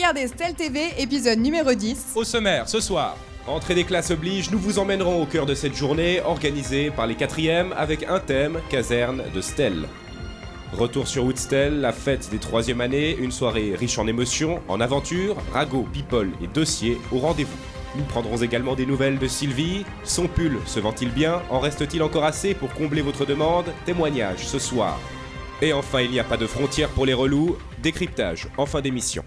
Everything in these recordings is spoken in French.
regardez Stell TV, épisode numéro 10. Au sommaire, ce soir, rentrée des classes oblige, nous vous emmènerons au cœur de cette journée organisée par les 4e avec un thème, caserne de Stell. Retour sur Woodstell, la fête des 3e années, une soirée riche en émotions, en aventures, ragots, people et dossiers au rendez-vous. Nous prendrons également des nouvelles de Sylvie. Son pull se vend-il bien? En reste-t-il encore assez pour combler votre demande? Témoignage ce soir. Et enfin, il n'y a pas de frontières pour les relous. Décryptage en fin d'émission.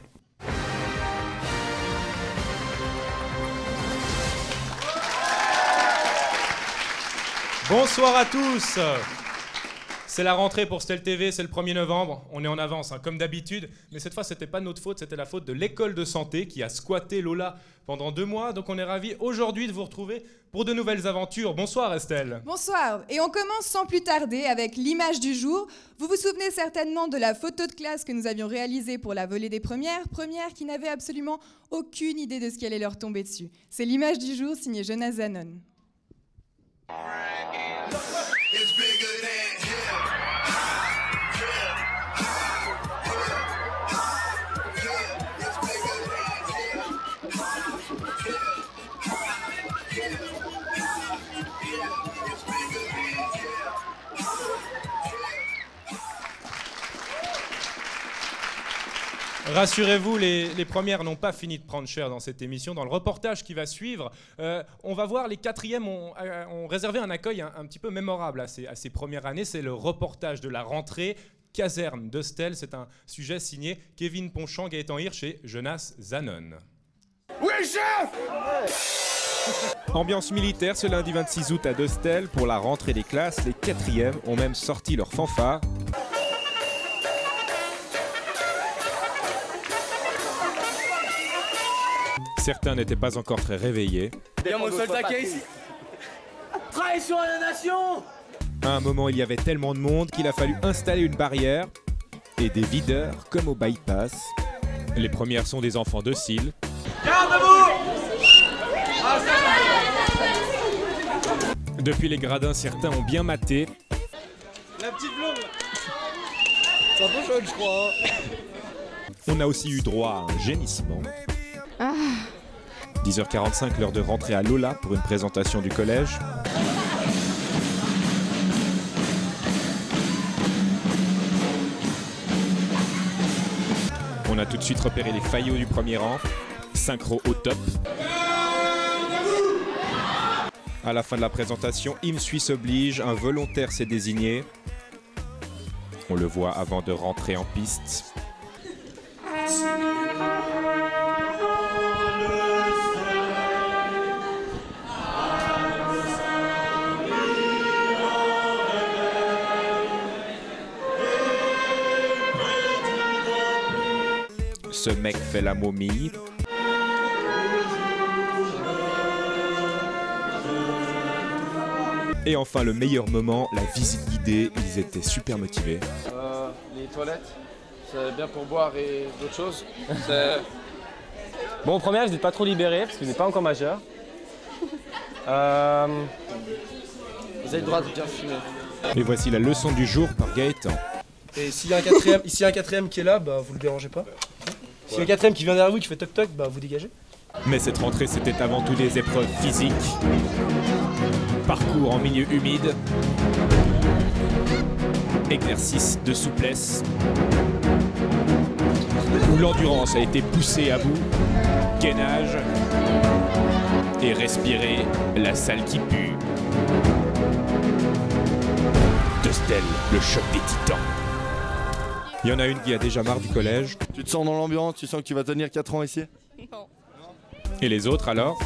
Bonsoir à tous. C'est la rentrée pour Stell TV, c'est le 1er novembre. On est en avance, comme d'habitude. Mais cette fois, c'était pas notre faute, c'était la faute de l'école de santé qui a squatté Lola pendant 2 mois. Donc on est ravis aujourd'hui de vous retrouver pour de nouvelles aventures. Bonsoir Estelle. Bonsoir. Et on commence sans plus tarder avec l'image du jour. Vous vous souvenez certainement de la photo de classe que nous avions réalisée pour la volée des premières qui n'avaient absolument aucune idée de ce qui allait leur tomber dessus. C'est l'image du jour signée Jonas Zanon. Rassurez-vous, les premières n'ont pas fini de prendre cher dans cette émission. Dans le reportage qui va suivre, on va voir les 4e ont réservé un accueil un petit peu mémorable à ces premières années. C'est le reportage de la rentrée, caserne de Stell. C'est un sujet signé Kevin Ponchang, Gaëtan Hirsch et Jonas Zanon. Oui, chef! Ambiance militaire ce lundi 26 août à De Stell pour la rentrée des classes. Les 4e ont même sorti leur fanfare. Certains n'étaient pas encore très réveillés. Bien mon soldat qui est ici. Trahison à la nation! À un moment, il y avait tellement de monde qu'il a fallu installer une barrière et des videurs comme au bypass. Les premières sont des enfants dociles. Depuis les gradins, certains ont bien maté. La petite blonde. C'est un peu jaune, je crois. On a aussi eu droit à un gémissement. 10h45, l'heure de rentrer à Lola pour une présentation du collège. On a tout de suite repéré les faillots du premier rang. Synchro au top. À la fin de la présentation, hymne suisse oblige, un volontaire s'est désigné. On le voit avant de rentrer en piste. Ce mec fait la momie. Et enfin le meilleur moment, la visite guidée. Ils étaient super motivés. Les toilettes, c'est bien pour boire et d'autres choses. Bon, en première, vous n'êtes pas trop libéré parce que vous n'êtes pas encore majeur. Vous avez le droit de bien fumer. Et voici la leçon du jour par Gaëtan. Et s'il y a un 4e qui est là, bah vous le dérangez pas. S'il y a un 4e qui vient derrière vous qui fait toc toc, bah vous dégagez. Mais cette rentrée, c'était avant tout des épreuves physiques. Parcours en milieu humide. Exercice de souplesse. Où l'endurance a été poussée à bout. Gainage. Et respirer la salle qui pue. De Stell, le choc des titans. Il y en a une qui a déjà marre du collège. Tu te sens dans l'ambiance, tu sens que tu vas tenir 4 ans ici? Non. Et les autres alors?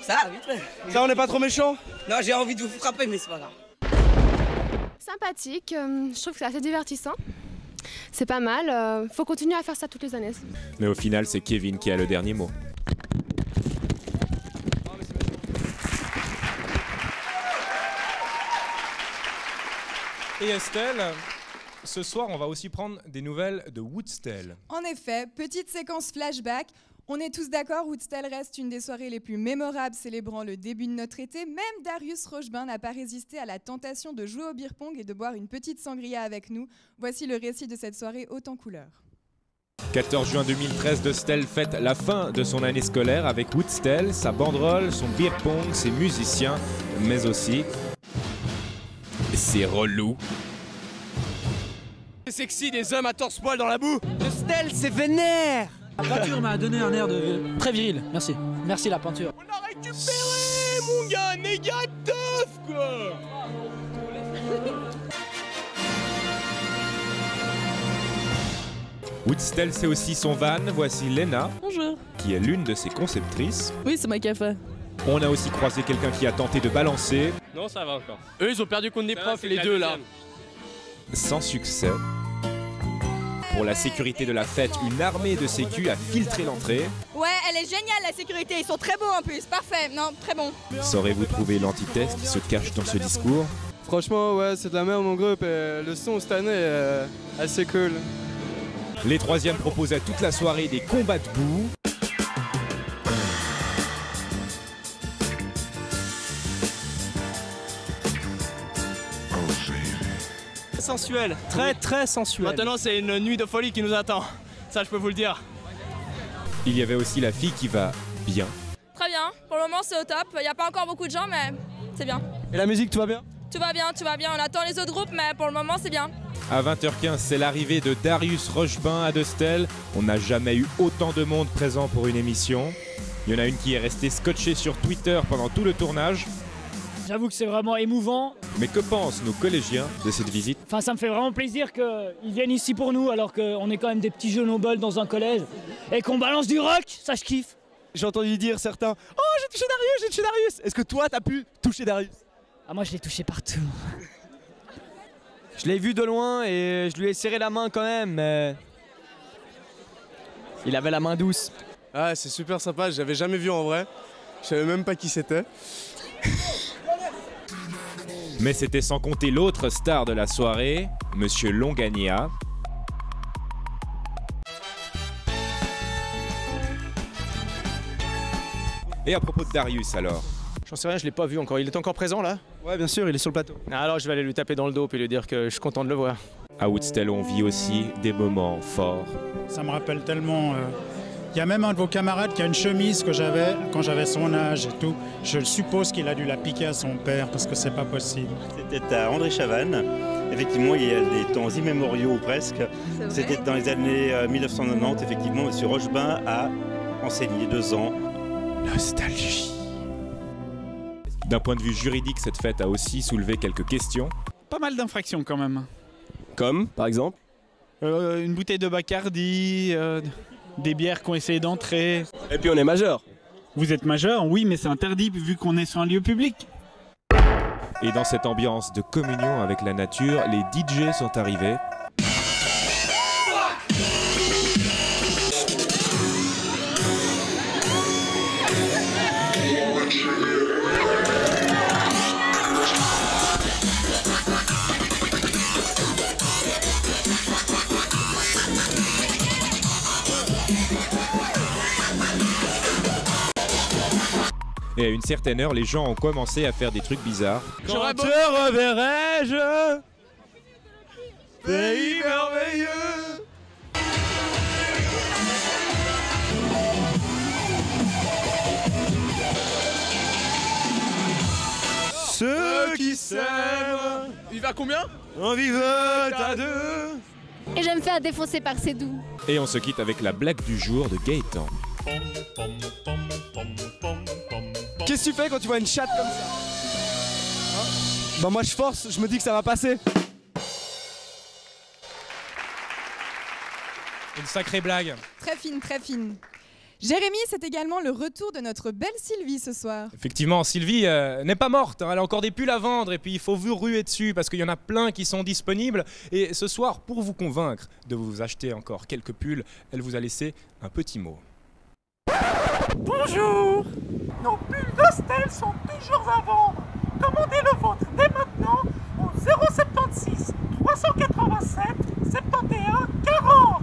Ça, vite fait. Ça, on n'est pas trop méchant? Non, j'ai envie de vous frapper, mais c'est pas grave. Sympathique, je trouve que c'est assez divertissant. C'est pas mal, faut continuer à faire ça toutes les années. Mais au final, c'est Kevin qui a le dernier mot. Et Estelle, ce soir, on va aussi prendre des nouvelles de Woodstell. En effet, petite séquence flashback. On est tous d'accord, Woodstell reste une des soirées les plus mémorables célébrant le début de notre été. Même Darius Rochebin n'a pas résisté à la tentation de jouer au beer pong et de boire une petite sangria avec nous. Voici le récit de cette soirée haute en couleurs. 14 juin 2013, de Stel fête la fin de son année scolaire avec Woodstel, sa banderole, son beer pong, ses musiciens, mais aussi ses relous. C'est sexy, des hommes à torse-poil dans la boue. De Stel, c'est vénère. La peinture m'a donné un air de très viril, merci. Merci la peinture. On a récupéré, mon gars, négatif, quoi. Woodstel, c'est aussi son van. Voici Lena. Bonjour. Qui est l'une de ses conceptrices. Oui, c'est ma café. On a aussi croisé quelqu'un qui a tenté de balancer. Non, ça va encore. Eux, ils ont perdu contre des profs, les deux, là. Sans succès. Pour la sécurité de la fête, une armée de sécu a filtré l'entrée. Ouais, elle est géniale, la sécurité. Ils sont très beaux en plus. Parfait. Non, très bon. Saurez-vous trouver l'antithèse qui se cache dans ce discours? Franchement, ouais, c'est de la merde, mon groupe. Et le son cette année est assez cool. Les troisièmes proposent à toute la soirée des combats de boue. Sensuel, très sensuel. Maintenant, c'est une nuit de folie qui nous attend. Ça, je peux vous le dire. Il y avait aussi la fille qui va bien. Très bien. Pour le moment, c'est au top. Il n'y a pas encore beaucoup de gens, mais c'est bien. Et la musique, tout va bien? Tout va bien, tout va bien. On attend les autres groupes, mais pour le moment, c'est bien. À 20h15, c'est l'arrivée de Darius Rochebin à De Stel. On n'a jamais eu autant de monde présent pour une émission. Il y en a une qui est restée scotchée sur Twitter pendant tout le tournage. J'avoue que c'est vraiment émouvant. Mais que pensent nos collégiens de cette visite? Enfin, ça me fait vraiment plaisir qu'ils viennent ici pour nous alors qu'on est quand même des petits jeunes nobles dans un collège et qu'on balance du rock, ça je kiffe. J'ai entendu dire certains « Oh, j'ai touché Darius, j'ai touché Darius !» Est-ce que toi, t'as pu toucher Darius? Ah, moi je l'ai touché partout. Je l'ai vu de loin et je lui ai serré la main quand même, mais il avait la main douce. Ah, c'est super sympa, j'avais jamais vu en vrai. Je savais même pas qui c'était. Mais c'était sans compter l'autre star de la soirée, Monsieur Longania. Et à propos de Darius alors? J'en sais rien, je l'ai pas vu encore. Il est encore présent là? Ouais, bien sûr, il est sur le plateau. Alors je vais aller lui taper dans le dos et lui dire que je suis content de le voir. À Woodstel, on vit aussi des moments forts. Ça me rappelle tellement... Il y a même un de vos camarades qui a une chemise que j'avais quand j'avais son âge et tout. Je suppose qu'il a dû la piquer à son père parce que c'est pas possible. C'était à André Chavannes. Effectivement, il y a des temps immémoriaux ou presque. C'était dans les années 1990. Effectivement, M. Rochebin a enseigné 2 ans. Nostalgie. D'un point de vue juridique, cette fête a aussi soulevé quelques questions. Pas mal d'infractions quand même. Comme, par exemple? Une bouteille de Bacardi... des bières qui ont essayé d'entrer. Et puis on est majeur. Vous êtes majeur, oui, mais c'est interdit vu qu'on est sur un lieu public. Et dans cette ambiance de communion avec la nature, les DJ sont arrivés. Et à une certaine heure, les gens ont commencé à faire des trucs bizarres. Quand te reverrai-je, pays merveilleux. Ceux qui s'aiment. Il va combien? On vivait à 2. Et je vais me faire défoncer par ces doux. Et on se quitte avec la blague du jour de Gaëtan. Qu'est-ce que tu fais quand tu vois une chatte comme ça? Bah moi je force, je me dis que ça va passer. Une sacrée blague. Très fine, très fine. Jérémy, c'est également le retour de notre belle Sylvie ce soir. Effectivement, Sylvie n'est pas morte, hein. Elle a encore des pulls à vendre et puis il faut vous ruer dessus parce qu'il y en a plein qui sont disponibles. Et ce soir, pour vous convaincre de vous acheter encore quelques pulls, elle vous a laissé un petit mot. Bonjour! Nos pulls de Stel sont toujours à vendre. Commandez le vôtre dès maintenant au 076 387 71 40.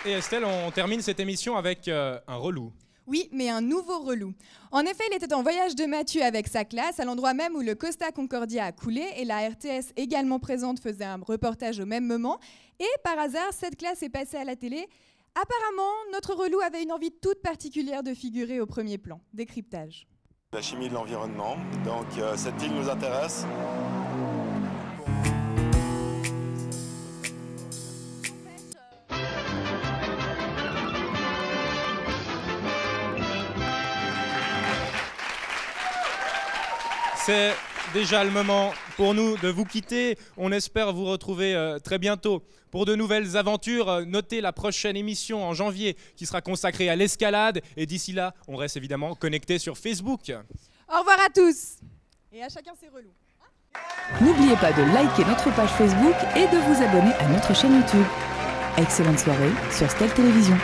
Et Estelle, on termine cette émission avec un relou. Oui, mais un nouveau relou. En effet, il était en voyage de Mathieu avec sa classe, à l'endroit même où le Costa Concordia a coulé, et la RTS également présente faisait un reportage au même moment. Et par hasard, cette classe est passée à la télé. Apparemment, notre relou avait une envie toute particulière de figurer au premier plan. Décryptage. La chimie de l'environnement, donc cette île nous intéresse. C'est déjà le moment pour nous de vous quitter. On espère vous retrouver très bientôt pour de nouvelles aventures. Notez la prochaine émission en janvier qui sera consacrée à l'escalade. Et d'ici là, on reste évidemment connectés sur Facebook. Au revoir à tous. Et à chacun ses relous. N'oubliez pas de liker notre page Facebook et de vous abonner à notre chaîne YouTube. Excellente soirée sur Stell Télévision.